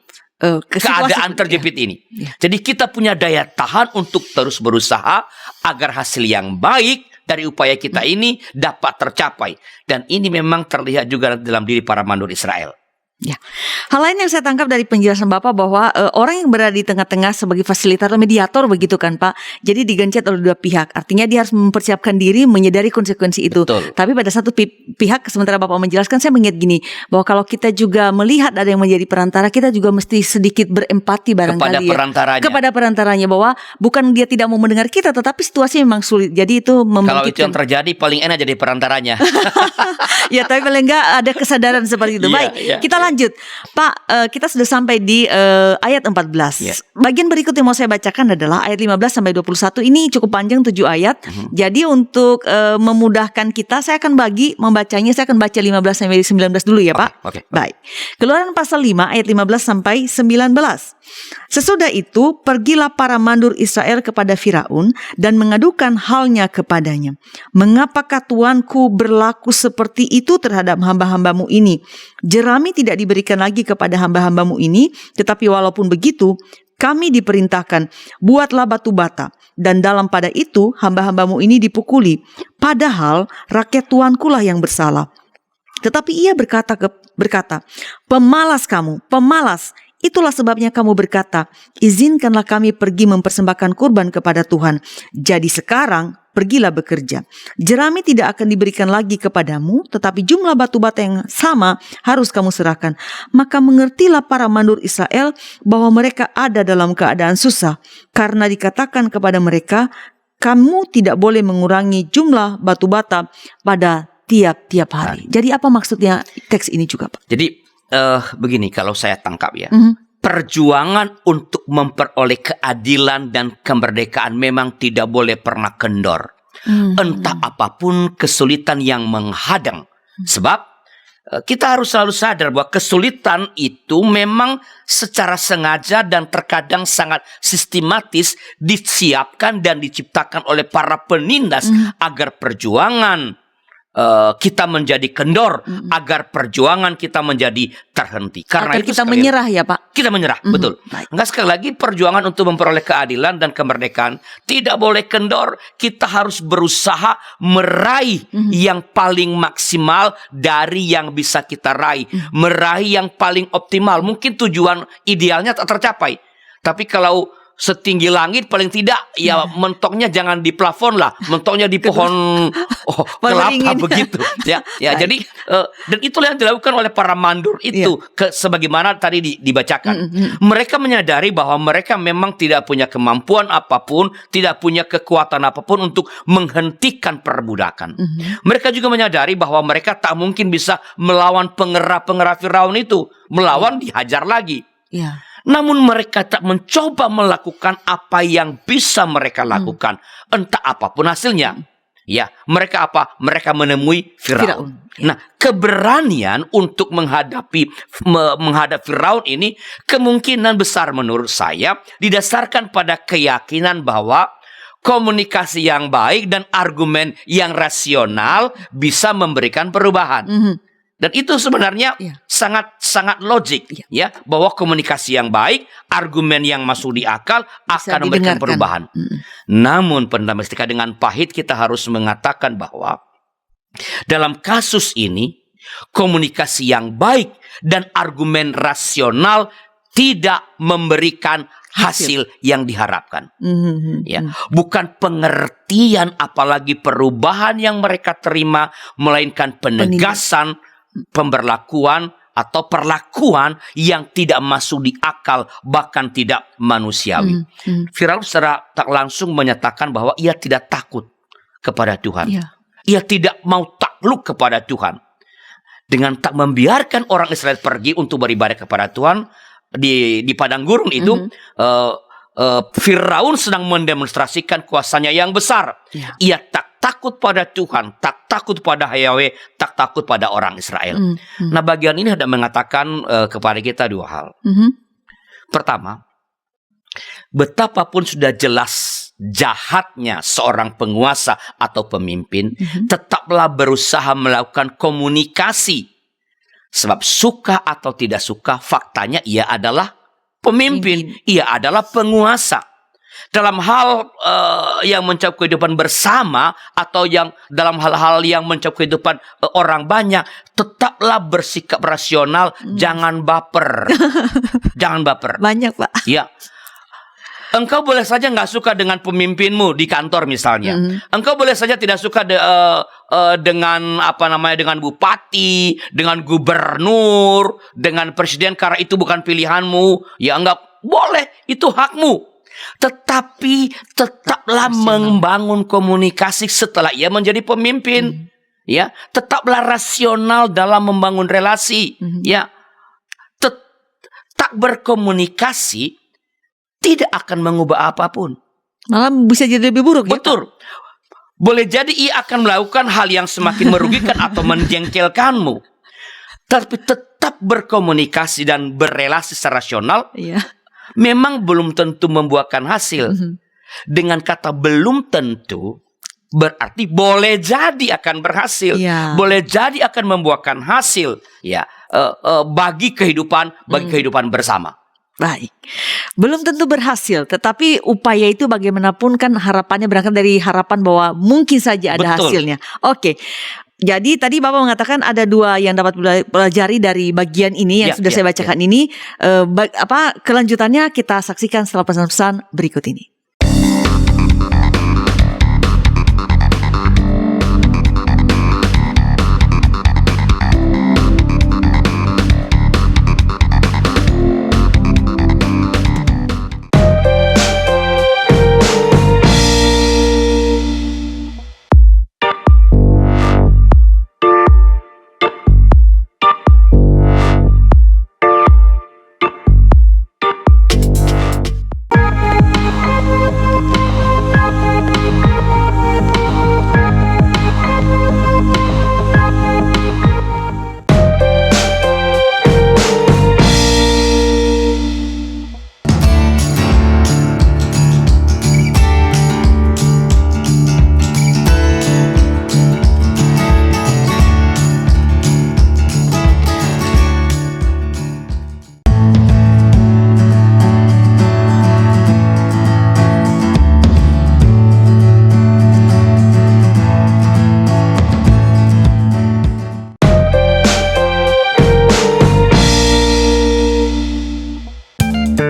ke situasi keadaan terjepit ini. Ya. Jadi kita punya daya tahan untuk terus berusaha agar hasil yang baik dari upaya kita ini dapat tercapai. Dan ini memang terlihat juga dalam diri para mandur Israel. Ya. Hal lain yang saya tangkap dari penjelasan Bapak bahwa orang yang berada di tengah-tengah sebagai fasilitator, mediator begitu kan Pak. Jadi digencet oleh dua pihak. Artinya dia harus mempersiapkan diri, menyadari konsekuensi itu. Betul. Tapi pada satu pihak, sementara Bapak menjelaskan, saya mengingat gini, bahwa kalau kita juga melihat ada yang menjadi perantara, kita juga mesti sedikit berempati barangkali Kepada perantaranya. Kepada perantaranya, bahwa bukan dia tidak mau mendengar kita, tetapi situasi memang sulit. Jadi itu Kalau itu yang membangkitkan. terjadi, paling enak jadi perantaranya. Ya, tapi paling enggak ada kesadaran seperti itu. Iya, Baik, iya. kita lanjut. Pak, kita sudah sampai di ayat 14. Iya. Bagian berikut yang mau saya bacakan adalah ayat 15 sampai 21. Ini cukup panjang, 7 ayat. Jadi untuk memudahkan kita, saya akan membacanya. Saya akan baca 15 sampai 19 dulu ya, Pak. Oke. Baik. Keluaran pasal 5 ayat 15 sampai 19. Sesudah itu pergilah para mandur Israel kepada Firaun dan mengadukan halnya kepadanya. Mengapakah Tuanku berlaku seperti itu terhadap hamba-hambamu ini? Jerami tidak diberikan lagi kepada hamba-hambamu ini, tetapi walaupun begitu, kami diperintahkan, buatlah batu bata, dan dalam pada itu hamba-hambamu ini dipukuli. Padahal rakyat Tuanku lah yang bersalah. Tetapi ia berkata, pemalas kamu, pemalas. Itulah sebabnya kamu berkata, izinkanlah kami pergi mempersembahkan kurban kepada Tuhan. Jadi sekarang pergilah bekerja. Jerami tidak akan diberikan lagi kepadamu, tetapi jumlah batu bata yang sama harus kamu serahkan. Maka mengertilah para mandur Israel bahwa mereka ada dalam keadaan susah, karena dikatakan kepada mereka, kamu tidak boleh mengurangi jumlah batu bata pada tiap-tiap hari. Jadi apa maksudnya teks ini juga, Pak? Jadi begini, kalau saya tangkap ya, perjuangan untuk memperoleh keadilan dan kemerdekaan memang tidak boleh pernah kendor. Entah apapun kesulitan yang menghadang. Sebab kita harus selalu sadar bahwa kesulitan itu memang secara sengaja dan terkadang sangat sistematis disiapkan dan diciptakan oleh para penindas agar perjuangan kita menjadi kendor, agar perjuangan kita menjadi terhenti. Karena agar itu kita sekali- menyerah ya Pak. Kita menyerah, betul. Baik. Enggak, sekali lagi perjuangan untuk memperoleh keadilan dan kemerdekaan tidak boleh kendor. Kita harus berusaha meraih yang paling maksimal dari yang bisa kita raih. Meraih yang paling optimal. Mungkin tujuan idealnya tak tercapai. Tapi kalau setinggi langit paling tidak ya mentoknya jangan di plafon lah, mentoknya di pohon kelapa beringin. begitu ya. Jadi dan itulah yang dilakukan oleh para mandur itu sebagaimana tadi dibacakan. Mereka menyadari bahwa mereka memang tidak punya kemampuan apapun, tidak punya kekuatan apapun untuk menghentikan perbudakan. Mereka juga menyadari bahwa mereka tak mungkin bisa melawan pengerah-pengerah Firaun itu, melawan dihajar lagi. Ya. Namun mereka tak mencoba melakukan apa yang bisa mereka lakukan. Entah apapun hasilnya. Ya, mereka apa? Mereka menemui Firaun. Nah, keberanian untuk menghadap Firaun ini kemungkinan besar menurut saya didasarkan pada keyakinan bahwa komunikasi yang baik dan argumen yang rasional bisa memberikan perubahan. Dan itu sebenarnya sangat logik ya, bahwa komunikasi yang baik, argumen yang masuk di akal akan memberikan perubahan. Namun pendamestika dengan pahit kita harus mengatakan bahwa dalam kasus ini komunikasi yang baik dan argumen rasional tidak memberikan hasil yang diharapkan. Ya, bukan pengertian apalagi perubahan yang mereka terima, melainkan penegasan pemberlakuan atau perlakuan yang tidak masuk di akal, bahkan tidak manusiawi. Firaun secara tak langsung menyatakan bahwa ia tidak takut kepada Tuhan. Ia tidak mau takluk kepada Tuhan. Dengan tak membiarkan orang Israel pergi untuk beribadah kepada Tuhan di padang gurun itu, Firaun sedang mendemonstrasikan kuasanya yang besar. Ia tak takut pada Tuhan, tak takut pada Yahweh, tak takut pada orang Israel. Nah, bagian ini ada mengatakan kepada kita dua hal. Pertama, betapapun sudah jelas jahatnya seorang penguasa atau pemimpin, tetaplah berusaha melakukan komunikasi. Sebab suka atau tidak suka, faktanya ia adalah pemimpin, ia adalah penguasa. Dalam hal yang mencakup kehidupan bersama atau yang dalam hal-hal yang mencakup kehidupan orang banyak, tetaplah bersikap rasional, jangan baper. Jangan baper. Banyak, Pak. Ya. Engkau boleh saja nggak suka dengan pemimpinmu di kantor misalnya. Engkau boleh saja tidak suka dengan dengan bupati, dengan gubernur, dengan presiden karena itu bukan pilihanmu. Ya enggak boleh, itu hakmu. Tetapi tetaplah membangun komunikasi setelah ia menjadi pemimpin. Ya, tetaplah rasional dalam membangun relasi. Ya, tak berkomunikasi tidak akan mengubah apapun. Malah bisa jadi lebih buruk. Betul. Boleh jadi ia akan melakukan hal yang semakin merugikan atau menjengkelkanmu. Tapi tetap berkomunikasi dan berelasi secara rasional. Iya. Memang belum tentu membuahkan hasil. Dengan kata belum tentu berarti boleh jadi akan berhasil. Ya. Boleh jadi akan membuahkan hasil. Ya, bagi kehidupan bersama. Baik, belum tentu berhasil, tetapi upaya itu bagaimanapun kan harapannya berangkat dari harapan bahwa mungkin saja ada Betul. hasilnya. Oke, jadi tadi Bapak mengatakan ada 2 yang dapat pelajari dari bagian ini yang sudah saya bacakan ini. Kelanjutannya kita saksikan setelah pesan-pesan berikut ini.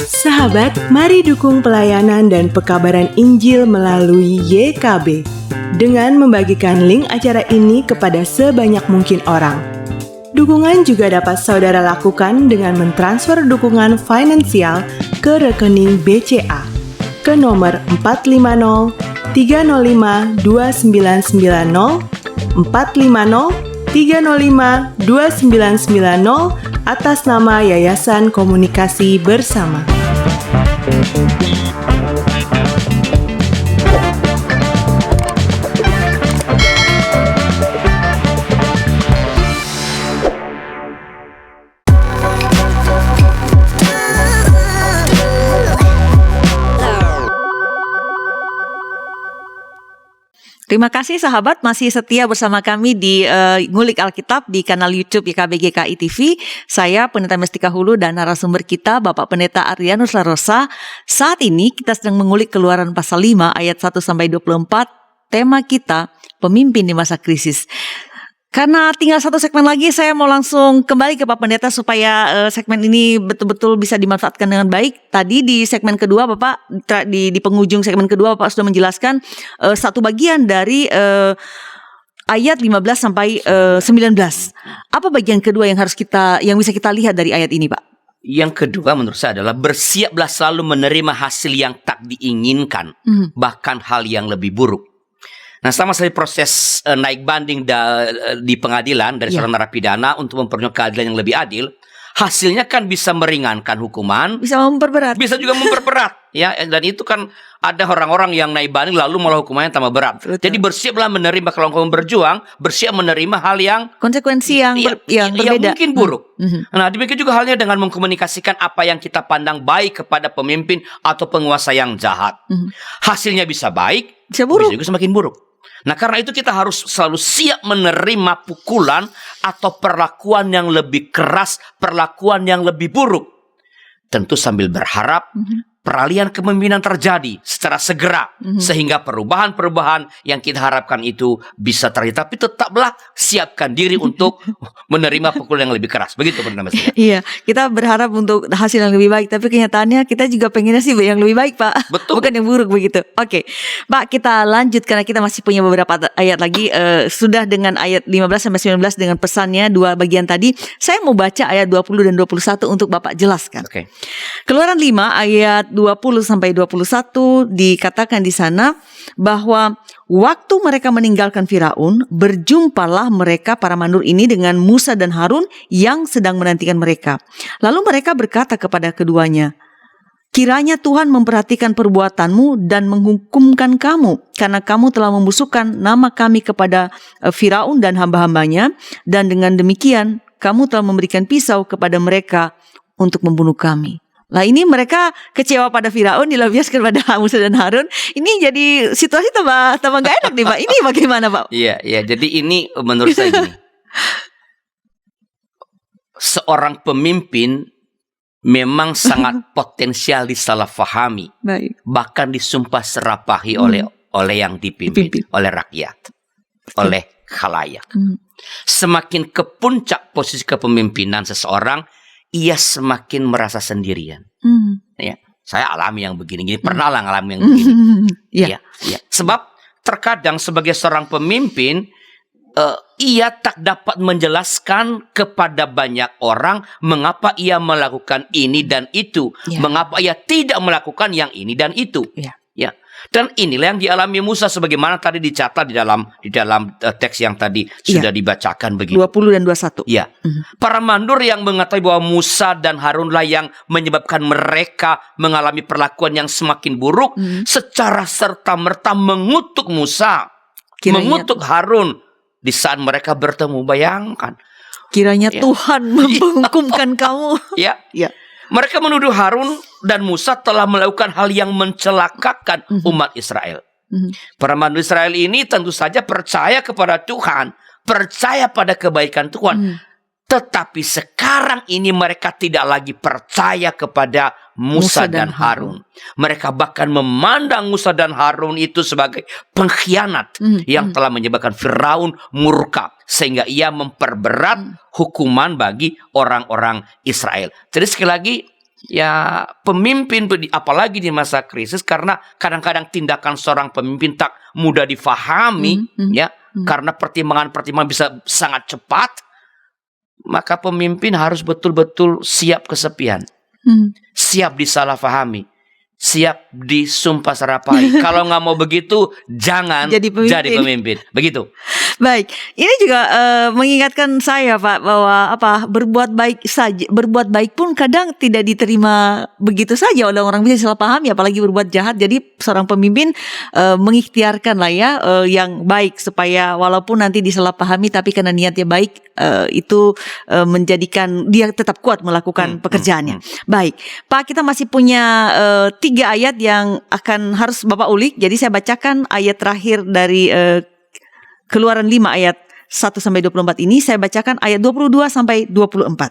Sahabat, mari dukung pelayanan dan pekabaran Injil melalui YKB dengan membagikan link acara ini kepada sebanyak mungkin orang. Dukungan juga dapat saudara lakukan dengan mentransfer dukungan finansial ke rekening BCA ke nomor 450 305 2990 450 305 2990 atas nama Yayasan Komunikasi Bersama. Terima kasih sahabat masih setia bersama kami di Ngulik Alkitab di kanal YouTube YKB GKI TV. Saya Pendeta Mestika Hulu dan narasumber kita Bapak Pendeta Adrianus Larosa. Saat ini kita sedang mengulik Keluaran pasal 5 ayat 1 sampai 24. Tema kita pemimpin di masa krisis. Karena tinggal 1 segmen lagi, saya mau langsung kembali ke Pak Pendeta supaya segmen ini betul-betul bisa dimanfaatkan dengan baik. Tadi di segmen kedua Bapak, di penghujung segmen kedua Bapak sudah menjelaskan satu bagian dari ayat 15 sampai 19. Apa bagian kedua yang bisa kita lihat dari ayat ini, Pak? Yang kedua menurut saya adalah bersiaplah selalu menerima hasil yang tak diinginkan, bahkan hal yang lebih buruk. Nah, sama seperti proses naik banding di pengadilan dari seorang narapidana untuk memperoleh keadilan yang lebih adil, hasilnya kan bisa meringankan hukuman, bisa memperberat, bisa juga memperberat, ya. Dan itu kan ada orang-orang yang naik banding lalu malah hukumannya tambah berat. Betul. Jadi bersiaplah menerima kalau kamu berjuang, bersiap menerima hal yang konsekuensi yang berbeda, mungkin buruk. Nah, demikian juga halnya dengan mengkomunikasikan apa yang kita pandang baik kepada pemimpin atau penguasa yang jahat. Hasilnya bisa baik, bisa buruk, bisa juga semakin buruk. Nah, karena itu kita harus selalu siap menerima pukulan atau perlakuan yang lebih keras, perlakuan yang lebih buruk. tentu sambil berharap peralihan kepemimpinan terjadi secara segera, sehingga perubahan-perubahan yang kita harapkan itu bisa terjadi. Tapi tetaplah siapkan diri untuk menerima pukulan yang lebih keras. Begitu Perdana Menteri. Iya, kita berharap untuk hasil yang lebih baik, tapi kenyataannya kita juga pengennya sih yang lebih baik, Pak. Betul. Bukan yang buruk begitu. Oke, Pak, kita lanjut karena kita masih punya beberapa ayat lagi. Sudah dengan ayat 15 sampai 19 dengan pesannya dua bagian tadi. Saya mau baca ayat 20 dan 21 untuk Bapak jelaskan. Oke. Keluaran 5 ayat 20 sampai 21 dikatakan di sana bahwa waktu mereka meninggalkan Firaun, berjumpalah mereka para mandur ini dengan Musa dan Harun yang sedang menantikan mereka. Lalu mereka berkata kepada keduanya, kiranya Tuhan memperhatikan perbuatanmu dan menghukumkan kamu, karena kamu telah membusukkan nama kami kepada Firaun dan hamba-hambanya, dan dengan demikian kamu telah memberikan pisau kepada mereka untuk membunuh kami. Lah ini mereka kecewa pada Firaun, dilampiaskan pada Musa dan Harun. Ini jadi situasi tambah gak enak nih Pak. Ini bagaimana Pak? Iya, jadi ini menurut saya gini. Seorang pemimpin memang sangat potensial disalahfahami. Baik. Bahkan disumpah serapahi oleh yang dipimpin, oleh rakyat, oleh khalayak. Semakin ke puncak posisi kepemimpinan seseorang, ia semakin merasa sendirian. Ya, saya alami yang begini-gini, pernah lah alami yang begini. Ya. Sebab terkadang sebagai seorang pemimpin, ia tak dapat menjelaskan kepada banyak orang mengapa ia melakukan ini dan itu, mengapa ia tidak melakukan yang ini dan itu. Ya. Dan inilah yang dialami Musa sebagaimana tadi dicatat di dalam teks yang tadi sudah dibacakan begitu. 20 dan 21. Ya. Para mandur yang mengetahui bahwa Musa dan Harunlah yang menyebabkan mereka mengalami perlakuan yang semakin buruk, secara serta-merta mengutuk Musa, mengutuk Harun di saat mereka bertemu. Bayangkan. Kiranya Tuhan menghukumkan kamu. Ya. Mereka menuduh Harun dan Musa telah melakukan hal yang mencelakakan umat Israel. Para mandur Israel ini tentu saja percaya kepada Tuhan, percaya pada kebaikan Tuhan. Tetapi sekarang ini mereka tidak lagi percaya kepada Musa dan Harun. Mereka bahkan memandang Musa dan Harun itu sebagai pengkhianat yang telah menyebabkan Firaun murka, sehingga ia memperberat hukuman bagi orang-orang Israel. Jadi sekali lagi, ya pemimpin, apalagi di masa krisis, karena kadang-kadang tindakan seorang pemimpin tak mudah difahami, karena pertimbangan-pertimbangan bisa sangat cepat. Maka pemimpin harus betul-betul siap kesepian, siap disalahfahami, siap disumpah serapai. Kalau nggak mau begitu, jangan jadi pemimpin. Begitu. Baik, ini juga mengingatkan saya Pak bahwa berbuat baik pun kadang tidak diterima begitu saja oleh orang, bisa salah pahami, apalagi berbuat jahat. Jadi seorang pemimpin mengikhtiarkan lah ya yang baik, supaya walaupun nanti disalahpahami tapi karena niatnya baik, itu menjadikan dia tetap kuat melakukan pekerjaannya. Baik, Pak, kita masih punya 3 ayat yang akan harus Bapak ulik. Jadi saya bacakan ayat terakhir dari Keluaran 5 ayat 1 sampai 24 ini. Saya bacakan ayat 22 sampai 24.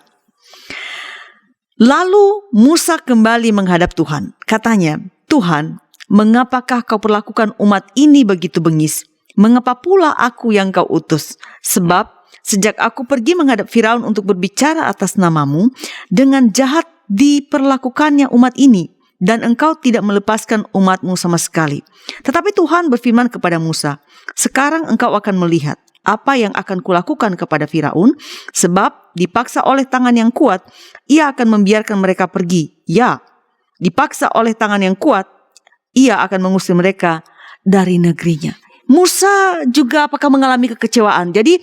Lalu Musa kembali menghadap Tuhan. Katanya, Tuhan, mengapakah kau perlakukan umat ini begitu bengis? Mengapa pula aku yang kau utus? Sebab sejak aku pergi menghadap Firaun untuk berbicara atas namamu, dengan jahat diperlakukannya umat ini, dan engkau tidak melepaskan umatmu sama sekali. Tetapi Tuhan berfirman kepada Musa, sekarang engkau akan melihat apa yang akan kulakukan kepada Firaun, sebab dipaksa oleh tangan yang kuat, ia akan membiarkan mereka pergi. Ya, dipaksa oleh tangan yang kuat, ia akan mengusir mereka dari negerinya. Musa juga apakah mengalami kekecewaan? Jadi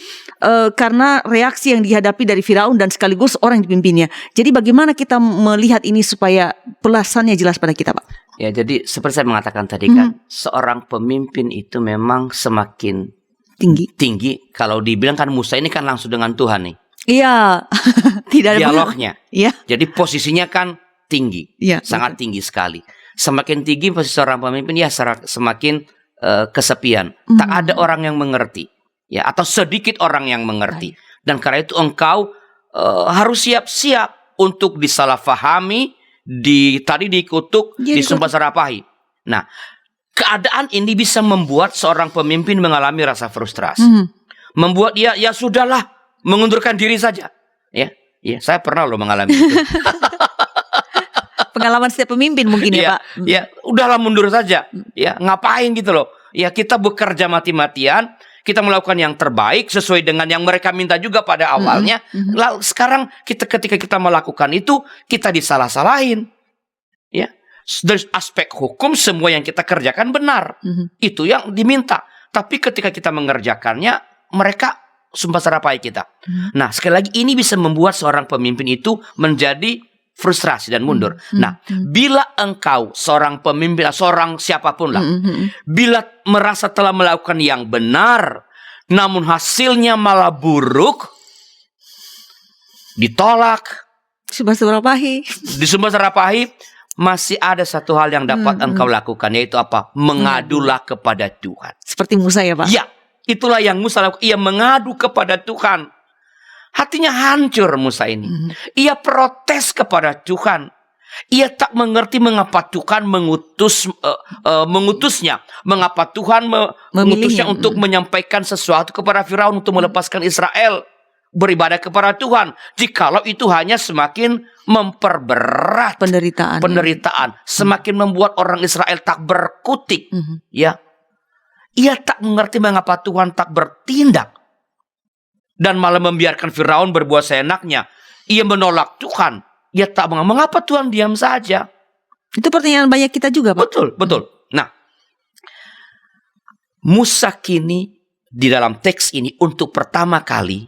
karena reaksi yang dihadapi dari Firaun dan sekaligus orang yang dipimpinnya. Jadi bagaimana kita melihat ini supaya pelasannya jelas pada kita, Pak? Ya, jadi seperti saya mengatakan tadi kan, seorang pemimpin itu memang semakin tinggi. Kalau dibilang kan Musa ini kan langsung dengan Tuhan nih. Iya, tidak ada dialognya. Iya. Jadi posisinya kan tinggi, sangat tinggi sekali. Semakin tinggi posisi seorang pemimpin, ya semakin kesepian. Tak ada orang yang mengerti, ya, atau sedikit orang yang mengerti. Dan karena itu engkau harus siap-siap untuk disalahfahami, tadi dikutuk, Dia disumpah serapahi. Nah, keadaan ini bisa membuat seorang pemimpin mengalami rasa frustrasi. Membuat dia, ya sudahlah, mengundurkan diri saja. Ya, saya pernah loh mengalami itu. Pengalaman setiap pemimpin mungkin ya, Pak. Ya, udahlah mundur saja. Ya, ngapain gitu loh. Ya, kita bekerja mati-matian, kita melakukan yang terbaik sesuai dengan yang mereka minta juga pada awalnya. Lalu sekarang ketika kita melakukan itu, kita disalah-salahin. Ya, dari aspek hukum semua yang kita kerjakan benar. Itu yang diminta. Tapi ketika kita mengerjakannya, mereka sumpah serapahi kita. Nah, sekali lagi ini bisa membuat seorang pemimpin itu menjadi frustrasi dan mundur. Nah, bila engkau seorang pemimpin, seorang siapapun lah, bila merasa telah melakukan yang benar, namun hasilnya malah buruk, ditolak, disumpah serapahi, masih ada satu hal yang dapat engkau lakukan, yaitu apa? Mengadulah kepada Tuhan. Seperti Musa ya, Pak? Ya, itulah yang Musa lakukan. Ia mengadu kepada Tuhan. Hatinya hancur Musa ini. Ia protes kepada Tuhan. Ia tak mengerti mengapa Tuhan mengutusnya. Mengapa Tuhan mengutusnya untuk menyampaikan sesuatu kepada Firaun untuk melepaskan Israel beribadah kepada Tuhan. Jikalau itu hanya semakin memperberat penderitaan. Semakin membuat orang Israel tak berkutik. Ya, ia tak mengerti mengapa Tuhan tak bertindak. Dan malah membiarkan Firaun berbuat seenaknya. Ia menolak Tuhan. Ia tak mengapa Tuhan diam saja. Itu pertanyaan banyak kita juga, Pak. Betul. Nah, Musa kini di dalam teks ini untuk pertama kali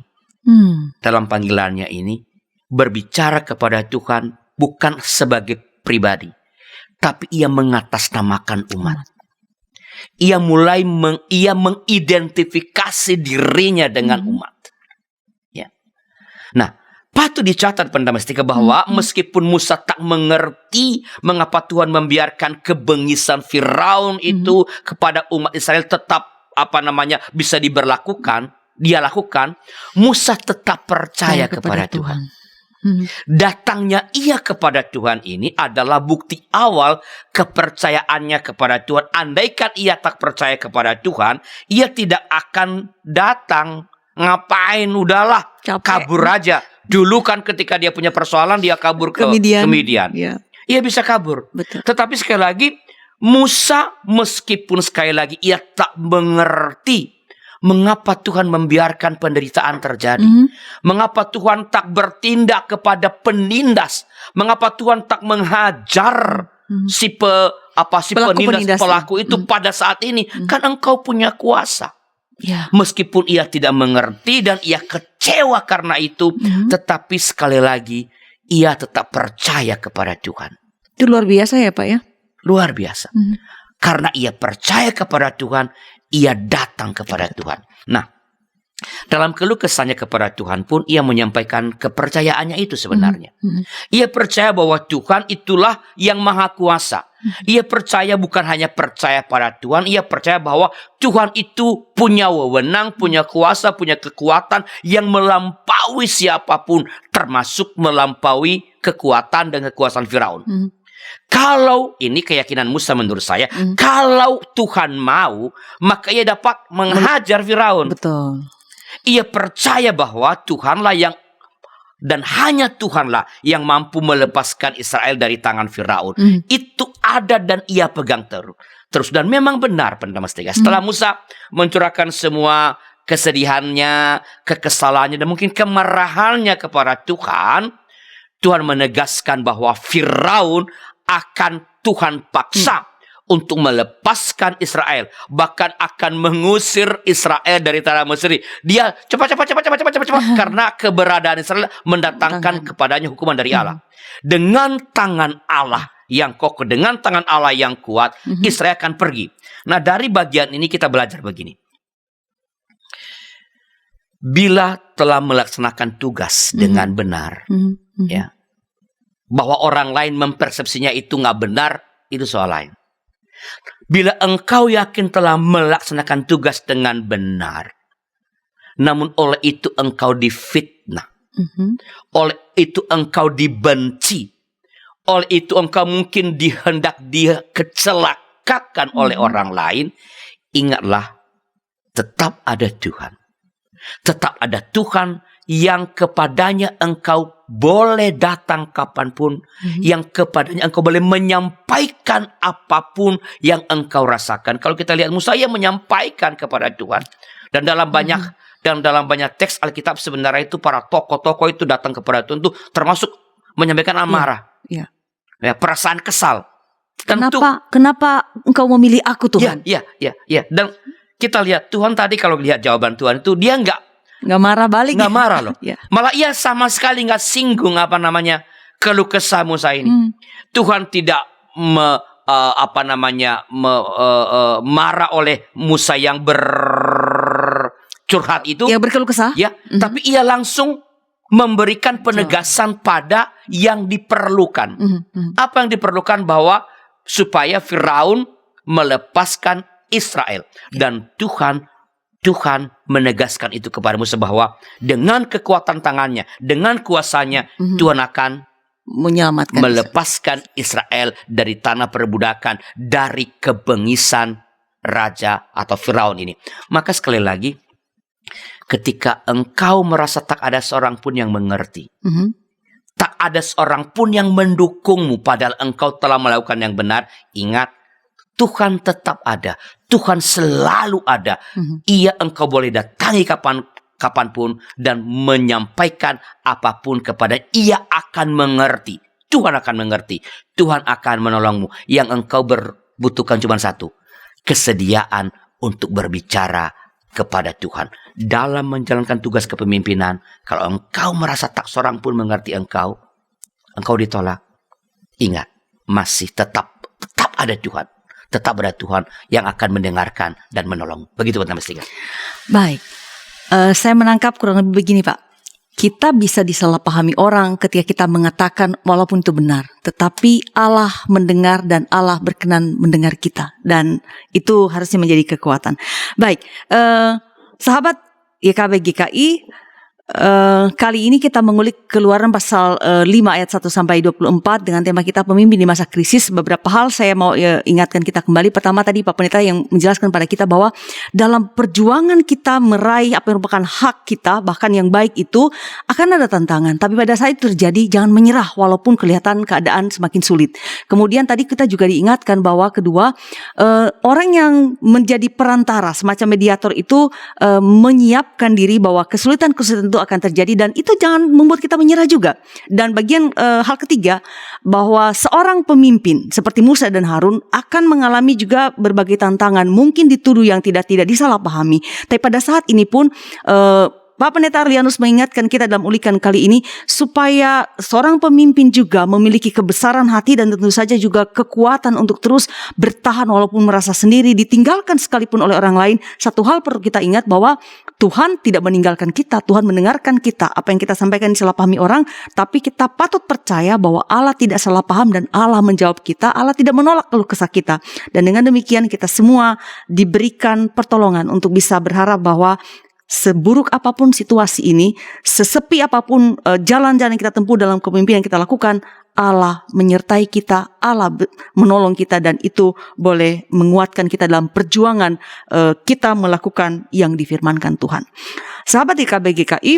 dalam panggilannya ini berbicara kepada Tuhan bukan sebagai pribadi, tapi ia mengatasnamakan umat. Ia mengidentifikasi dirinya dengan umat. Nah, patut dicatat pendamastika bahwa meskipun Musa tak mengerti mengapa Tuhan membiarkan kebengisan Firaun itu kepada umat Israel tetap bisa dia lakukan, Musa tetap percaya kepada Tuhan. Datangnya ia kepada Tuhan ini adalah bukti awal kepercayaannya kepada Tuhan. Andaikan ia tak percaya kepada Tuhan, ia tidak akan datang. Ngapain, udahlah, kabur aja. Dulu kan ketika dia punya persoalan, dia kabur ke Midian. Ya. Ia bisa kabur. Betul. Tetapi sekali lagi, Musa meskipun sekali lagi ia tak mengerti mengapa Tuhan membiarkan penderitaan terjadi. Mengapa Tuhan tak bertindak kepada penindas. Mengapa Tuhan tak menghajar si penindas pelaku itu pada saat ini. Kan engkau punya kuasa. Ya. Meskipun ia tidak mengerti dan ia kecewa karena itu, tetapi sekali lagi ia tetap percaya kepada Tuhan. Itu luar biasa ya, Pak ya? Luar biasa. Karena ia percaya kepada Tuhan, ia datang kepada Tuhan. Nah, dalam keluh kesahnya kepada Tuhan pun ia menyampaikan kepercayaannya itu sebenarnya. Ia percaya bahwa Tuhan itulah yang maha kuasa. Ia percaya bukan hanya percaya pada Tuhan, ia percaya bahwa Tuhan itu punya wewenang, punya kuasa, punya kekuatan yang melampaui siapapun, termasuk melampaui kekuatan dan kekuasaan Firaun. Kalau ini keyakinan Musa menurut saya, kalau Tuhan mau, maka ia dapat menghajar Firaun. Betul. Ia percaya bahwa Tuhanlah yang dan hanya Tuhanlah yang mampu melepaskan Israel dari tangan Firaun. Itu ada dan ia pegang terus. Dan memang benar pendamastika. Setelah Musa mencurahkan semua kesedihannya, kekesalannya, dan mungkin kemarahannya kepada Tuhan, Tuhan menegaskan bahwa Firaun akan Tuhan paksa untuk melepaskan Israel, bahkan akan mengusir Israel dari tanah Mesir. Dia cepat karena keberadaan Israel mendatangkan kepadanya hukuman dari Allah. Dengan tangan Allah yang kokoh, dengan tangan Allah yang kuat, Israel akan pergi. Nah, dari bagian ini kita belajar begini. Bila telah melaksanakan tugas dengan benar, ya, bahwa orang lain mempersepsinya itu nggak benar, itu soal lain. Bila engkau yakin telah melaksanakan tugas dengan benar, namun oleh itu engkau difitnah, oleh itu engkau dibenci, oleh itu engkau mungkin dicelakakan oleh orang lain, ingatlah, tetap ada Tuhan. Tetap ada Tuhan yang kepadanya engkau boleh datang kapanpun, yang kepadanya engkau boleh menyampaikan apapun yang engkau rasakan. Kalau kita lihat Musa yang menyampaikan kepada Tuhan, dan dalam banyak teks Alkitab sebenarnya itu para tokoh-tokoh itu datang kepada Tuhan itu termasuk menyampaikan amarah, Ya. ya, perasaan kesal. Kenapa engkau memilih aku, Tuhan? Ya. Dan kita lihat Tuhan tadi, kalau lihat jawaban Tuhan itu dia nggak marah balik. nggak marah loh. Ya. Malah ia sama sekali nggak singgung keluh kesah Musa ini. Tuhan tidak marah oleh Musa yang bercurhat itu. Yang berkeluh kesah. Ya, tapi ia langsung memberikan penegasan pada yang diperlukan. Apa yang diperlukan? Bahwa supaya Firaun melepaskan Israel. Dan Tuhan menegaskan itu kepada Musa bahwa dengan kekuatan tangannya, dengan kuasanya, Tuhan akan melepaskan Israel dari tanah perbudakan, dari kebengisan raja atau Firaun ini. Maka sekali lagi, ketika engkau merasa tak ada seorang pun yang mengerti, tak ada seorang pun yang mendukungmu, padahal engkau telah melakukan yang benar, ingat, Tuhan tetap ada. Tuhan selalu ada. Ia engkau boleh datangi kapanpun dan menyampaikan apapun kepada ia akan mengerti. Tuhan akan mengerti. Tuhan akan menolongmu. Yang engkau butuhkan cuma satu. Kesediaan untuk berbicara kepada Tuhan. Dalam menjalankan tugas kepemimpinan, kalau engkau merasa tak seorang pun mengerti engkau ditolak, ingat, masih tetap ada Tuhan. Tetap ada Tuhan yang akan mendengarkan dan menolong. Begitu Pak Tamestiga. Baik, saya menangkap kurang lebih begini Pak. Kita bisa disalahpahami orang ketika kita mengatakan walaupun itu benar, tetapi Allah mendengar dan Allah berkenan mendengar kita, dan itu harusnya menjadi kekuatan. Baik, sahabat YKB GKI, kali ini kita mengulik Keluaran pasal 5 ayat 1 sampai 24 dengan tema kita pemimpin di masa krisis. Beberapa hal saya mau ingatkan kita kembali. Pertama tadi Pak Pendeta yang menjelaskan pada kita bahwa dalam perjuangan kita meraih apa yang merupakan hak kita, bahkan yang baik itu akan ada tantangan. Tapi pada saat itu terjadi, jangan menyerah walaupun kelihatan keadaan semakin sulit. Kemudian tadi kita juga diingatkan bahwa kedua, orang yang menjadi perantara semacam mediator itu menyiapkan diri bahwa kesulitan-kesulitan itu akan terjadi, dan itu jangan membuat kita menyerah juga. Dan bagian hal ketiga, bahwa seorang pemimpin seperti Musa dan Harun akan mengalami juga berbagai tantangan, mungkin dituduh yang tidak disalahpahami. Tapi pada saat ini pun Pak Pendeta Arlianus mengingatkan kita dalam ulikan kali ini supaya seorang pemimpin juga memiliki kebesaran hati dan tentu saja juga kekuatan untuk terus bertahan walaupun merasa sendiri, ditinggalkan sekalipun oleh orang lain. Satu hal perlu kita ingat bahwa Tuhan tidak meninggalkan kita, Tuhan mendengarkan kita. Apa yang kita sampaikan disalahpahami orang, tapi kita patut percaya bahwa Allah tidak salah paham dan Allah menjawab kita, Allah tidak menolak keluh kesah kita. Dan dengan demikian kita semua diberikan pertolongan untuk bisa berharap bahwa seburuk apapun situasi ini, sesepi apapun jalan-jalan yang kita tempuh dalam kepemimpinan yang kita lakukan, Allah menyertai kita, Allah menolong kita, dan itu boleh menguatkan kita dalam perjuangan kita melakukan yang difirmankan Tuhan. Sahabat YKB GKI,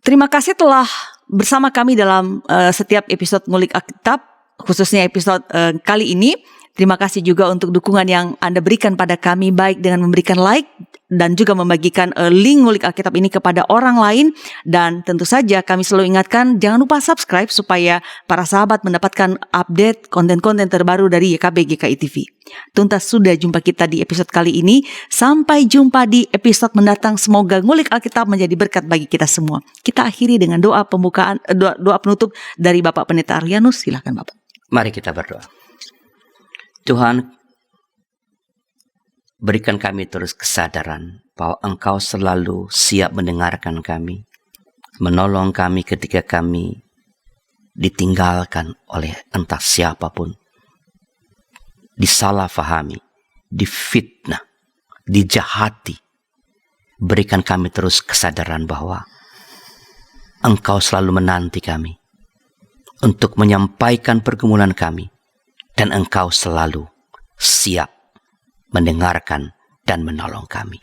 terima kasih telah bersama kami dalam setiap episode Ngulik Alkitab, khususnya episode kali ini. Terima kasih juga untuk dukungan yang Anda berikan pada kami, baik dengan memberikan like dan juga membagikan link Ngulik Alkitab ini kepada orang lain. Dan tentu saja kami selalu ingatkan, jangan lupa subscribe supaya para sahabat mendapatkan update konten-konten terbaru dari YKB GKI TV. Tuntas sudah jumpa kita di episode kali ini. Sampai jumpa di episode mendatang. Semoga Ngulik Alkitab menjadi berkat bagi kita semua. Kita akhiri dengan doa pembukaan, doa penutup dari Bapak Pendeta Arlianus. Silakan Bapak. Mari kita berdoa. Tuhan, berikan kami terus kesadaran bahwa Engkau selalu siap mendengarkan kami, menolong kami ketika kami ditinggalkan oleh entah siapapun, disalahfahami, difitnah, dijahati. Berikan kami terus kesadaran bahwa Engkau selalu menanti kami. untuk menyampaikan pergumulan kami, dan Engkau selalu siap mendengarkan dan menolong kami.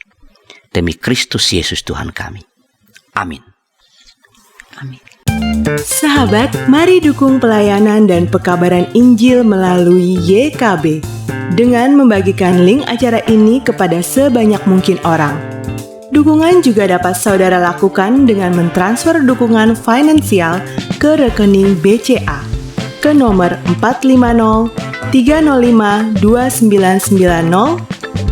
Demi Kristus Yesus Tuhan kami. Amin. Amin. Sahabat, mari dukung pelayanan dan pekabaran Injil melalui YKB dengan membagikan link acara ini kepada sebanyak mungkin orang. Dukungan juga dapat saudara lakukan dengan mentransfer dukungan finansial ke rekening BCA ke nomor 450 305 2990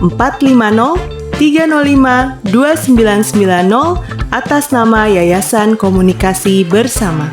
450 305 2990 atas nama Yayasan Komunikasi Bersama.